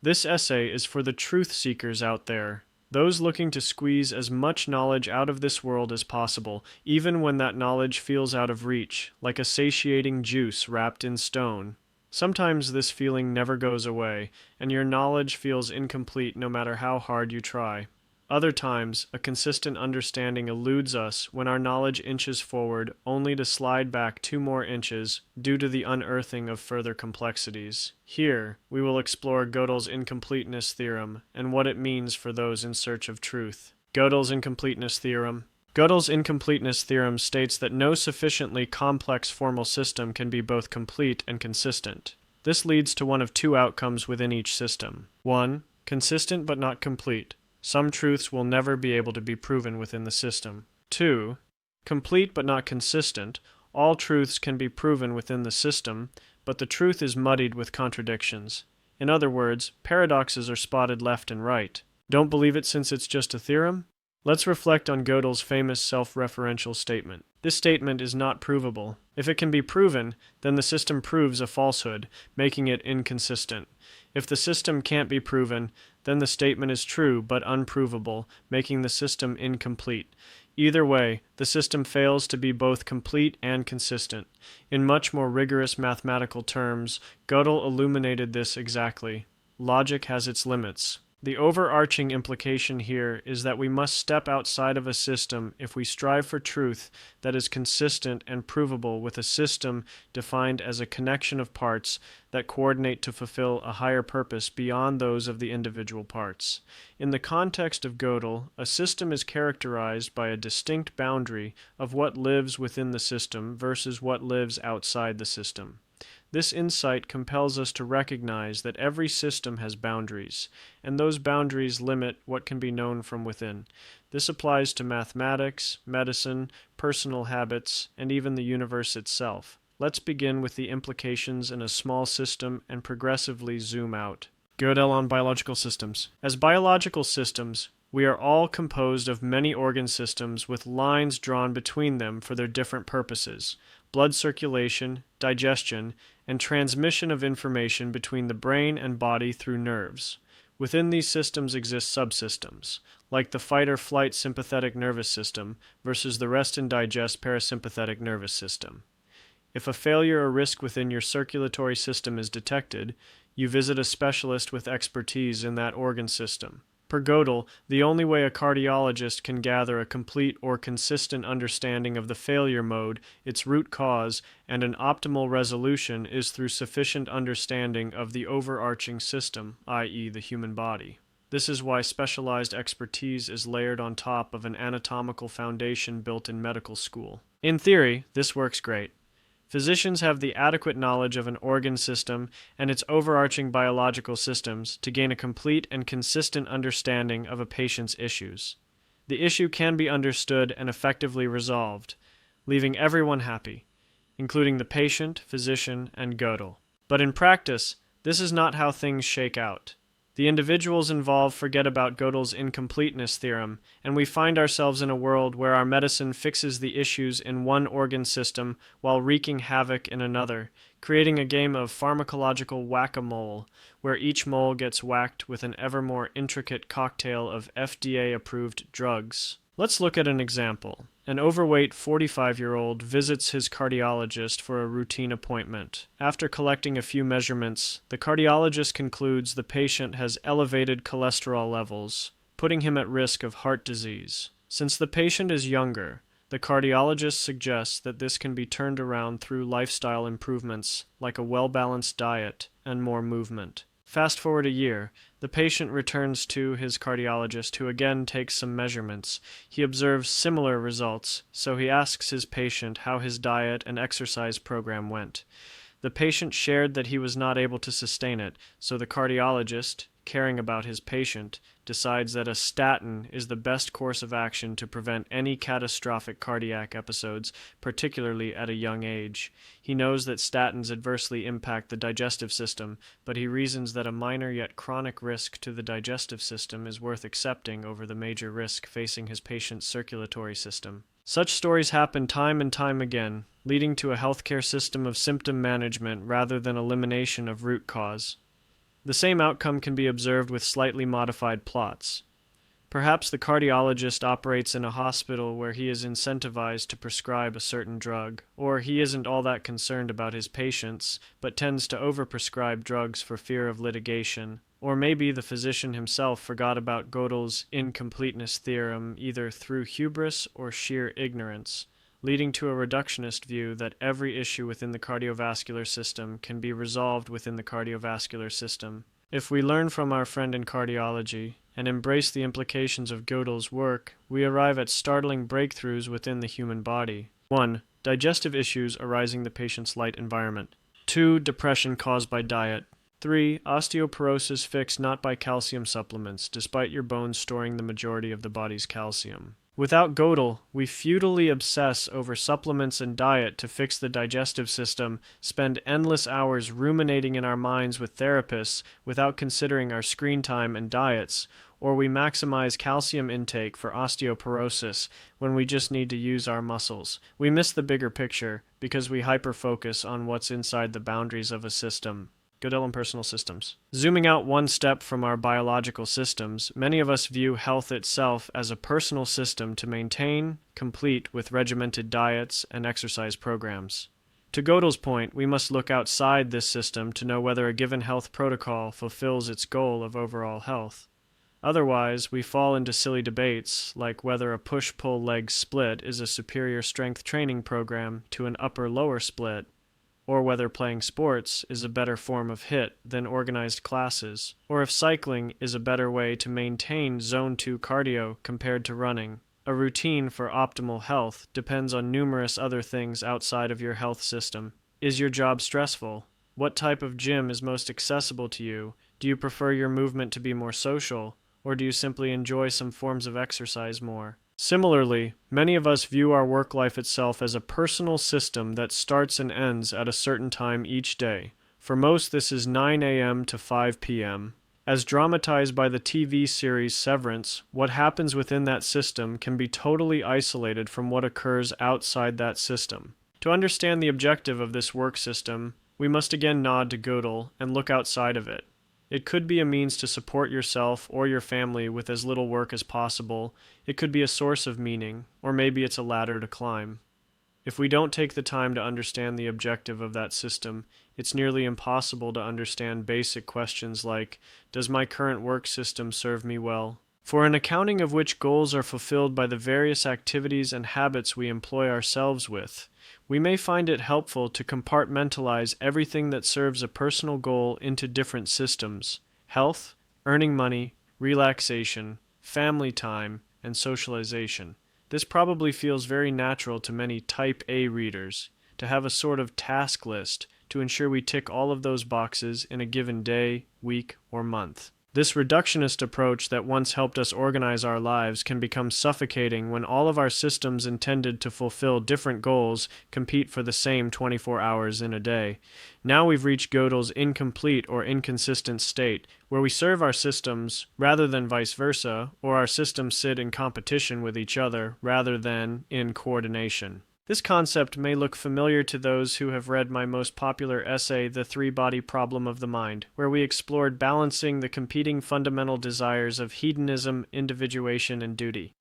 This essay is for the truth seekers out there, those looking to squeeze as much knowledge out of this world as possible, even when that knowledge feels out of reach, like a satiating juice wrapped in stone. Sometimes this feeling never goes away, and your knowledge feels incomplete no matter how hard you try. Other times, a consistent understanding eludes us when our knowledge inches forward only to slide back 2 more inches due to the unearthing of further complexities. Here, we will explore Gödel's Incompleteness Theorem and what it means for those in search of truth. Gödel's Incompleteness Theorem. Gödel's Incompleteness Theorem states that no sufficiently complex formal system can be both complete and consistent. This leads to one of 2 outcomes within each system. 1. Consistent but not complete. Some truths will never be able to be proven within the system. 2. Complete but not consistent. All truths can be proven within the system, but the truth is muddied with contradictions. In other words, paradoxes are spotted left and right. Don't believe it since it's just a theorem? Let's reflect on Gödel's famous self-referential statement. This statement is not provable. If it can be proven, then the system proves a falsehood, making it inconsistent. If the system can't be proven, then the statement is true but unprovable, making the system incomplete. Either way, the system fails to be both complete and consistent. In much more rigorous mathematical terms, Gödel illuminated this exactly. Logic has its limits. The overarching implication here is that we must step outside of a system if we strive for truth that is consistent and provable with a system defined as a connection of parts that coordinate to fulfill a higher purpose beyond those of the individual parts. In the context of Gödel, a system is characterized by a distinct boundary of what lives within the system versus what lives outside the system. This insight compels us to recognize that every system has boundaries, and those boundaries limit what can be known from within. This applies to mathematics, medicine, personal habits, and even the universe itself. Let's begin with the implications in a small system and progressively zoom out. Gödel on biological systems. As biological systems, we are all composed of many organ systems with lines drawn between them for their different purposes: blood circulation, digestion, and transmission of information between the brain and body through nerves. Within these systems exist subsystems, like the fight-or-flight sympathetic nervous system versus the rest and digest parasympathetic nervous system. If a failure or risk within your circulatory system is detected, you visit a specialist with expertise in that organ system. Per Gödel, the only way a cardiologist can gather a complete or consistent understanding of the failure mode, its root cause, and an optimal resolution is through sufficient understanding of the overarching system, i.e., the human body. This is why specialized expertise is layered on top of an anatomical foundation built in medical school. In theory, this works great. Physicians have the adequate knowledge of an organ system and its overarching biological systems to gain a complete and consistent understanding of a patient's issues. The issue can be understood and effectively resolved, leaving everyone happy, including the patient, physician, and Gödel. But in practice, this is not how things shake out. The individuals involved forget about Gödel's incompleteness theorem, and we find ourselves in a world where our medicine fixes the issues in one organ system while wreaking havoc in another, creating a game of pharmacological whack-a-mole, where each mole gets whacked with an ever more intricate cocktail of FDA-approved drugs. Let's look at an example. An overweight 45-year-old visits his cardiologist for a routine appointment. After collecting a few measurements, the cardiologist concludes the patient has elevated cholesterol levels, putting him at risk of heart disease. Since the patient is younger, the cardiologist suggests that this can be turned around through lifestyle improvements like a well-balanced diet and more movement. Fast forward a year, the patient returns to his cardiologist, who again takes some measurements. He observes similar results, so he asks his patient how his diet and exercise program went. The patient shared that he was not able to sustain it, so the cardiologist, caring about his patient, decides that a statin is the best course of action to prevent any catastrophic cardiac episodes, particularly at a young age. He knows that statins adversely impact the digestive system, but he reasons that a minor yet chronic risk to the digestive system is worth accepting over the major risk facing his patient's circulatory system. Such stories happen time and time again, leading to a healthcare system of symptom management rather than elimination of root cause. The same outcome can be observed with slightly modified plots. Perhaps the cardiologist operates in a hospital where he is incentivized to prescribe a certain drug, or he isn't all that concerned about his patients, but tends to overprescribe drugs for fear of litigation. Or maybe the physician himself forgot about Gödel's Incompleteness Theorem either through hubris or sheer ignorance, leading to a reductionist view that every issue within the cardiovascular system can be resolved within the cardiovascular system. If we learn from our friend in cardiology and embrace the implications of Gödel's work, we arrive at startling breakthroughs within the human body. 1. Digestive issues arising in the patient's light environment. 2. Depression caused by diet. 3. Osteoporosis fixed not by calcium supplements, despite your bones storing the majority of the body's calcium. Without Gödel, we futilely obsess over supplements and diet to fix the digestive system, spend endless hours ruminating in our minds with therapists without considering our screen time and diets, or we maximize calcium intake for osteoporosis when we just need to use our muscles. We miss the bigger picture because we hyper-focus on what's inside the boundaries of a system. Godel Impersonal systems. Zooming out one step from our biological systems, many of us view health itself as a personal system to maintain, complete with regimented diets and exercise programs. To Gödel's point, we must look outside this system to know whether a given health protocol fulfills its goal of overall health. Otherwise, we fall into silly debates like whether a push-pull leg split is a superior strength training program to an upper-lower split, or whether playing sports is a better form of HIIT than organized classes, or if cycling is a better way to maintain Zone 2 cardio compared to running. A routine for optimal health depends on numerous other things outside of your health system. Is your job stressful? What type of gym is most accessible to you? Do you prefer your movement to be more social, or do you simply enjoy some forms of exercise more? Similarly, many of us view our work life itself as a personal system that starts and ends at a certain time each day. For most, this is 9 a.m. to 5 p.m. As dramatized by the TV series Severance, what happens within that system can be totally isolated from what occurs outside that system. To understand the objective of this work system, we must again nod to Gödel and look outside of it. It could be a means to support yourself or your family with as little work as possible. It could be a source of meaning, or maybe it's a ladder to climb. If we don't take the time to understand the objective of that system, it's nearly impossible to understand basic questions like, does my current work system serve me well? For an accounting of which goals are fulfilled by the various activities and habits we employ ourselves with, we may find it helpful to compartmentalize everything that serves a personal goal into different systems: health, earning money, relaxation, family time, and socialization. This probably feels very natural to many Type A readers, to have a sort of task list to ensure we tick all of those boxes in a given day, week, or month. This reductionist approach that once helped us organize our lives can become suffocating when all of our systems intended to fulfill different goals compete for the same 24 hours in a day. Now we've reached Gödel's incomplete or inconsistent state, where we serve our systems rather than vice versa, or our systems sit in competition with each other rather than in coordination. This concept may look familiar to those who have read my most popular essay, The Three-Body Problem of the Mind, where we explored balancing the competing fundamental desires of hedonism, individuation, and duty.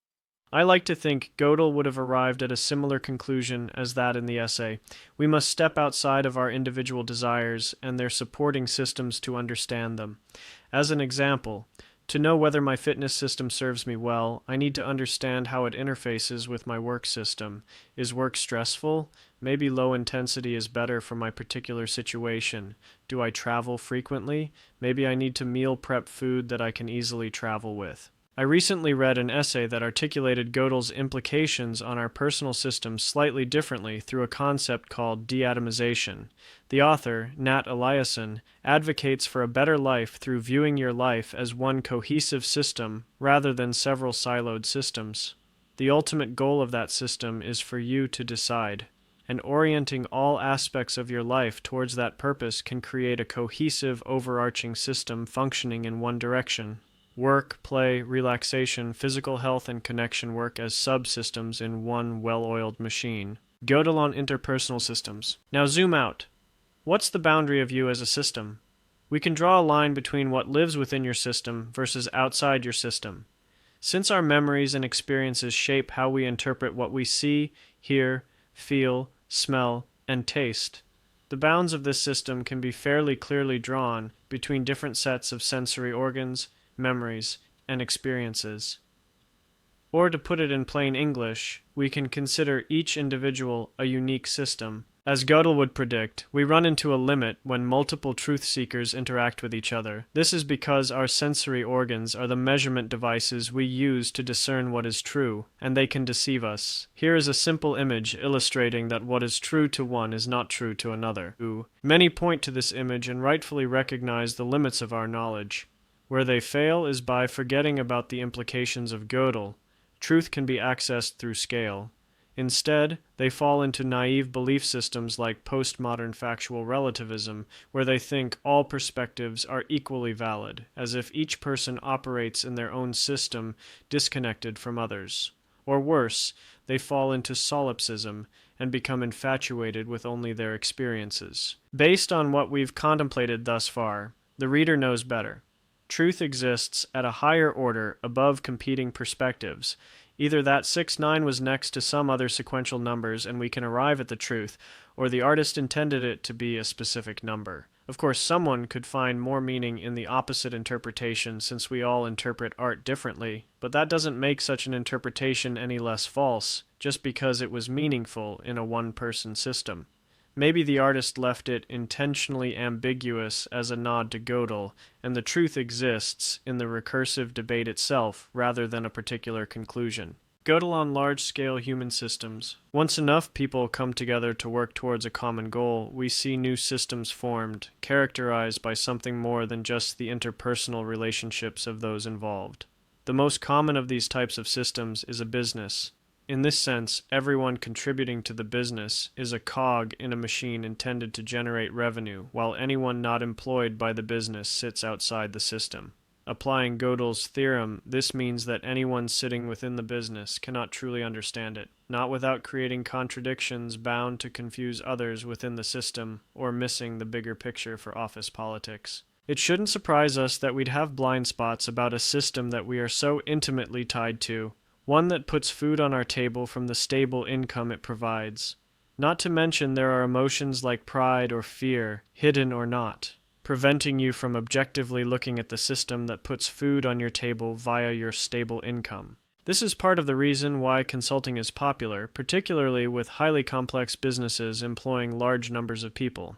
I like to think Gödel would have arrived at a similar conclusion as that in the essay. We must step outside of our individual desires and their supporting systems to understand them. As an example, to know whether my fitness system serves me well, I need to understand how it interfaces with my work system. Is work stressful? Maybe low intensity is better for my particular situation. Do I travel frequently? Maybe I need to meal prep food that I can easily travel with. I recently read an essay that articulated Gödel's implications on our personal systems slightly differently through a concept called de-atomization. The author, Nat Eliason, advocates for a better life through viewing your life as one cohesive system rather than several siloed systems. The ultimate goal of that system is for you to decide, and orienting all aspects of your life towards that purpose can create a cohesive, overarching system functioning in one direction. Work, play, relaxation, physical health, and connection work as subsystems in one well-oiled machine. Gödel on interpersonal systems. Now zoom out. What's the boundary of you as a system? We can draw a line between what lives within your system versus outside your system. Since our memories and experiences shape how we interpret what we see, hear, feel, smell, and taste, the bounds of this system can be fairly clearly drawn between different sets of sensory organs, memories, and experiences. Or to put it in plain English, we can consider each individual a unique system. As Gödel would predict, we run into a limit when multiple truth seekers interact with each other. This is because our sensory organs are the measurement devices we use to discern what is true, and they can deceive us. Here is a simple image illustrating that what is true to one is not true to another. Many point to this image and rightfully recognize the limits of our knowledge. Where they fail is by forgetting about the implications of Gödel. Truth can be accessed through scale. Instead, they fall into naive belief systems like postmodern factual relativism, where they think all perspectives are equally valid, as if each person operates in their own system disconnected from others. Or worse, they fall into solipsism and become infatuated with only their experiences. Based on what we've contemplated thus far, the reader knows better. Truth exists at a higher order above competing perspectives. Either that 6-9 was next to some other sequential numbers and we can arrive at the truth, or the artist intended it to be a specific number. Of course, someone could find more meaning in the opposite interpretation since we all interpret art differently, but that doesn't make such an interpretation any less false, just because it was meaningful in a one-person system. Maybe the artist left it intentionally ambiguous as a nod to Gödel, and the truth exists in the recursive debate itself rather than a particular conclusion. Gödel on large-scale human systems. Once enough people come together to work towards a common goal, we see new systems formed, characterized by something more than just the interpersonal relationships of those involved. The most common of these types of systems is a business. In this sense, everyone contributing to the business is a cog in a machine intended to generate revenue, while anyone not employed by the business sits outside the system. Applying Gödel's theorem, this means that anyone sitting within the business cannot truly understand it, not without creating contradictions bound to confuse others within the system or missing the bigger picture for office politics. It shouldn't surprise us that we'd have blind spots about a system that we are so intimately tied to, one that puts food on our table from the stable income it provides. Not to mention there are emotions like pride or fear, hidden or not, preventing you from objectively looking at the system that puts food on your table via your stable income. This is part of the reason why consulting is popular, particularly with highly complex businesses employing large numbers of people.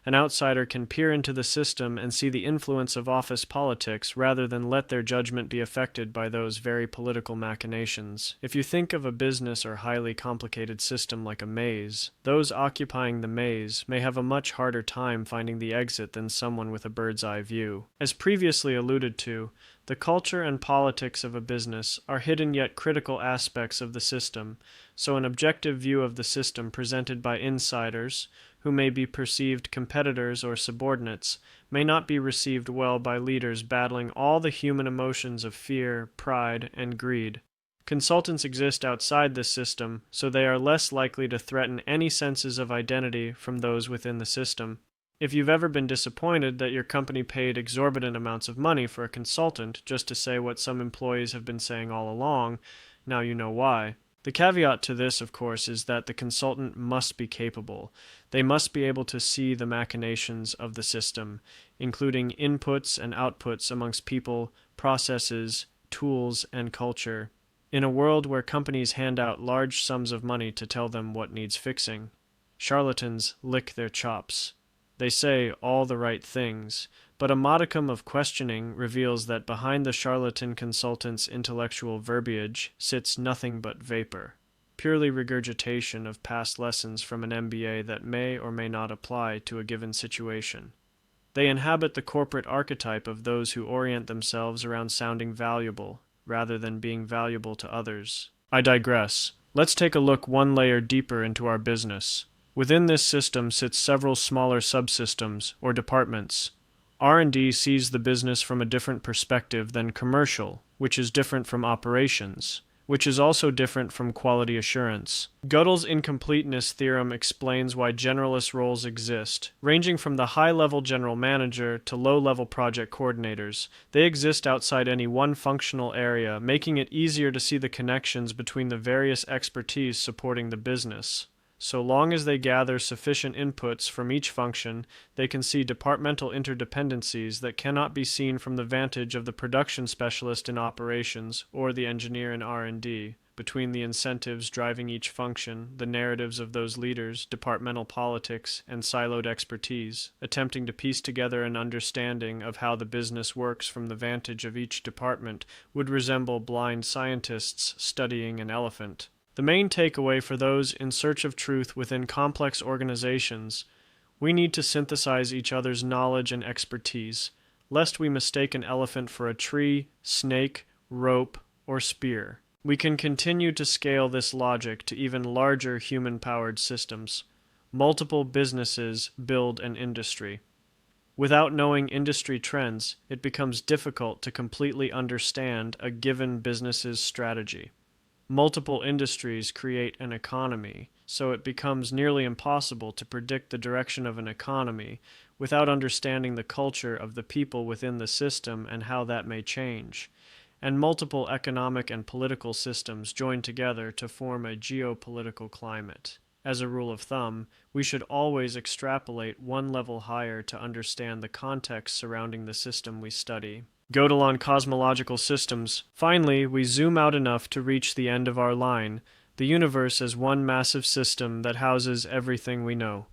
An outsider can peer into the system and see the influence of office politics rather than let their judgment be affected by those very political machinations. If you think of a business or highly complicated system like a maze, those occupying the maze may have a much harder time finding the exit than someone with a bird's eye view. As previously alluded to, the culture and politics of a business are hidden yet critical aspects of the system, so an objective view of the system presented by insiders, who may be perceived competitors or subordinates, may not be received well by leaders battling all the human emotions of fear, pride, and greed. Consultants exist outside this system, so they are less likely to threaten any senses of identity from those within the system. If you've ever been disappointed that your company paid exorbitant amounts of money for a consultant just to say what some employees have been saying all along, now you know why. The caveat to this, of course, is that the consultant must be capable. They must be able to see the machinations of the system, including inputs and outputs amongst people, processes, tools, and culture, in a world where companies hand out large sums of money to tell them what needs fixing. Charlatans lick their chops. They say all the right things, but a modicum of questioning reveals that behind the charlatan consultant's intellectual verbiage sits nothing but vapor, purely regurgitation of past lessons from an MBA that may or may not apply to a given situation. They inhabit the corporate archetype of those who orient themselves around sounding valuable, rather than being valuable to others. I digress. Let's take a look one layer deeper into our business. Within this system sits several smaller subsystems, or departments. R&D sees the business from a different perspective than commercial, which is different from operations. which is also different from quality assurance. Godel's Incompleteness Theorem explains why generalist roles exist, ranging from the high-level general manager to low-level project coordinators. They exist outside any one functional area, making it easier to see the connections between the various expertise supporting the business. So long as they gather sufficient inputs from each function, they can see departmental interdependencies that cannot be seen from the vantage of the production specialist in operations or the engineer in R&D, between the incentives driving each function, the narratives of those leaders, departmental politics, and siloed expertise, attempting to piece together an understanding of how the business works from the vantage of each department would resemble blind scientists studying an elephant. The main takeaway for those in search of truth within complex organizations: we need to synthesize each other's knowledge and expertise, lest we mistake an elephant for a tree, snake, rope, or spear. We can continue to scale this logic to even larger human-powered systems. Multiple businesses build an industry. Without knowing industry trends, it becomes difficult to completely understand a given business's strategy. Multiple industries create an economy, so it becomes nearly impossible to predict the direction of an economy without understanding the culture of the people within the system and how that may change. And multiple economic and political systems join together to form a geopolitical climate. As a rule of thumb, we should always extrapolate one level higher to understand the context surrounding the system we study. Gödel on cosmological systems. Finally, we zoom out enough to reach the end of our line, the universe as one massive system that houses everything we know.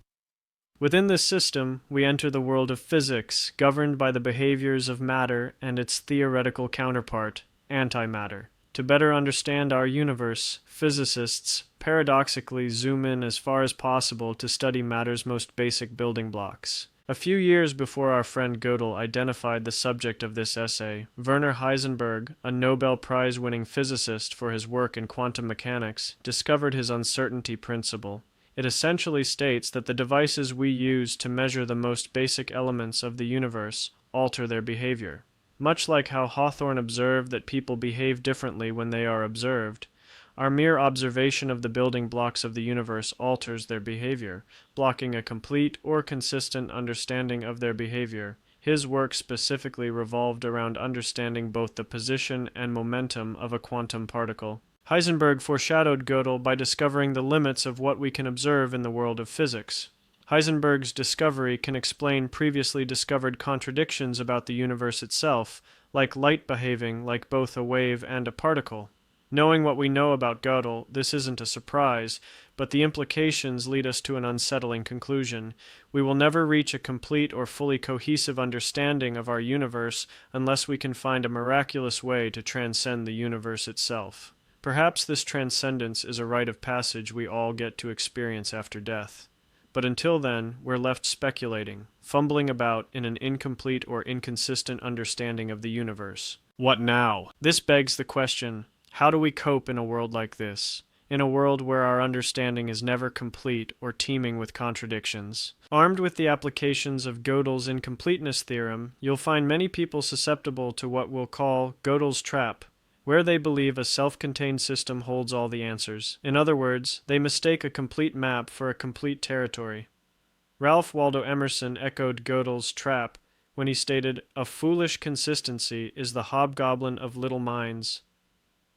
Within this system, we enter the world of physics, governed by the behaviors of matter and its theoretical counterpart, antimatter. To better understand our universe, physicists paradoxically zoom in as far as possible to study matter's most basic building blocks. A few years before our friend Gödel identified the subject of this essay, Werner Heisenberg, a Nobel Prize-winning physicist for his work in quantum mechanics, discovered his uncertainty principle. It essentially states that the devices we use to measure the most basic elements of the universe alter their behavior. Much like how Hawthorne observed that people behave differently when they are observed, our mere observation of the building blocks of the universe alters their behavior, blocking a complete or consistent understanding of their behavior. His work specifically revolved around understanding both the position and momentum of a quantum particle. Heisenberg foreshadowed Gödel by discovering the limits of what we can observe in the world of physics. Heisenberg's discovery can explain previously discovered contradictions about the universe itself, like light behaving like both a wave and a particle. Knowing what we know about Gödel, this isn't a surprise, but the implications lead us to an unsettling conclusion. We will never reach a complete or fully cohesive understanding of our universe unless we can find a miraculous way to transcend the universe itself. Perhaps this transcendence is a rite of passage we all get to experience after death. But until then, we're left speculating, fumbling about in an incomplete or inconsistent understanding of the universe. What now? This begs the question: how do we cope in a world like this? In a world where our understanding is never complete or teeming with contradictions? Armed with the applications of Gödel's Incompleteness Theorem, you'll find many people susceptible to what we'll call Gödel's trap, where they believe a self-contained system holds all the answers. In other words, they mistake a complete map for a complete territory. Ralph Waldo Emerson echoed Gödel's trap when he stated, "A foolish consistency is the hobgoblin of little minds."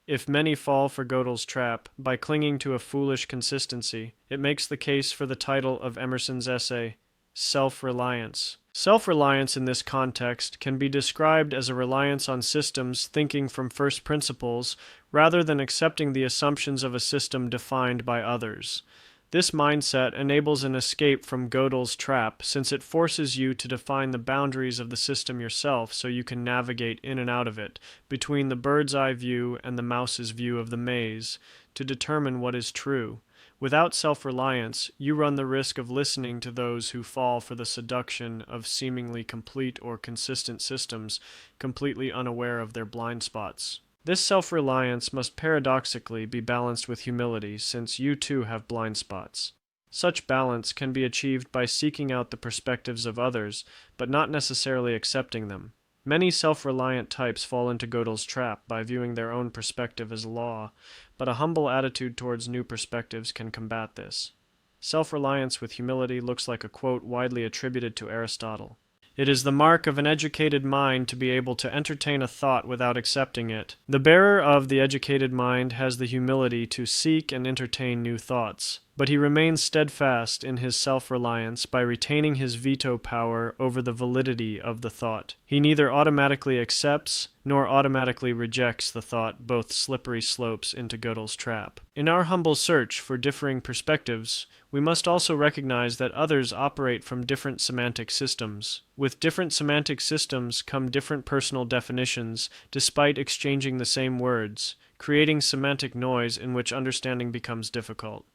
If many fall for Gödel's trap by clinging to a foolish consistency, it makes the case for the title of Emerson's essay, Self-Reliance. Self-reliance in this context can be described as a reliance on systems thinking from first principles rather than accepting the assumptions of a system defined by others. This mindset enables an escape from Gödel's trap since it forces you to define the boundaries of the system yourself so you can navigate in and out of it, between the bird's eye view and the mouse's view of the maze, to determine what is true. Without self-reliance, you run the risk of listening to those who fall for the seduction of seemingly complete or consistent systems, completely unaware of their blind spots. This self-reliance must paradoxically be balanced with humility, since you too have blind spots. Such balance can be achieved by seeking out the perspectives of others, but not necessarily accepting them. Many self-reliant types fall into Gödel's trap by viewing their own perspective as law, but a humble attitude towards new perspectives can combat this. Self-reliance with humility looks like a quote widely attributed to Aristotle. It is the mark of an educated mind to be able to entertain a thought without accepting it. The bearer of the educated mind has the humility to seek and entertain new thoughts, but he remains steadfast in his self-reliance by retaining his veto power over the validity of the thought. He neither automatically accepts nor automatically rejects the thought, both slippery slopes into Gödel's trap. In our humble search for differing perspectives, we must also recognize that others operate from different semantic systems. With different semantic systems come different personal definitions, despite exchanging the same words, creating semantic noise in which understanding becomes difficult.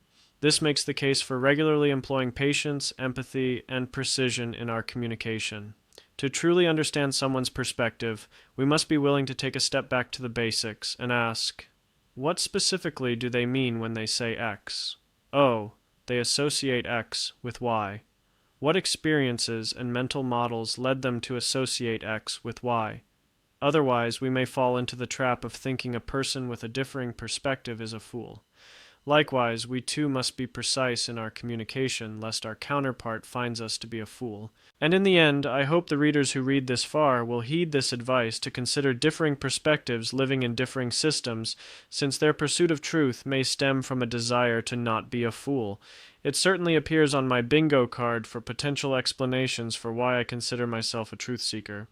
This makes the case for regularly employing patience, empathy, and precision in our communication. To truly understand someone's perspective, we must be willing to take a step back to the basics and ask, what specifically do they mean when they say X? Oh, they associate X with Y. What experiences and mental models led them to associate X with Y? Otherwise, we may fall into the trap of thinking a person with a differing perspective is a fool. Likewise, we too must be precise in our communication, lest our counterpart finds us to be a fool. And in the end, I hope the readers who read this far will heed this advice to consider differing perspectives living in differing systems, since their pursuit of truth may stem from a desire to not be a fool. It certainly appears on my bingo card for potential explanations for why I consider myself a truth seeker.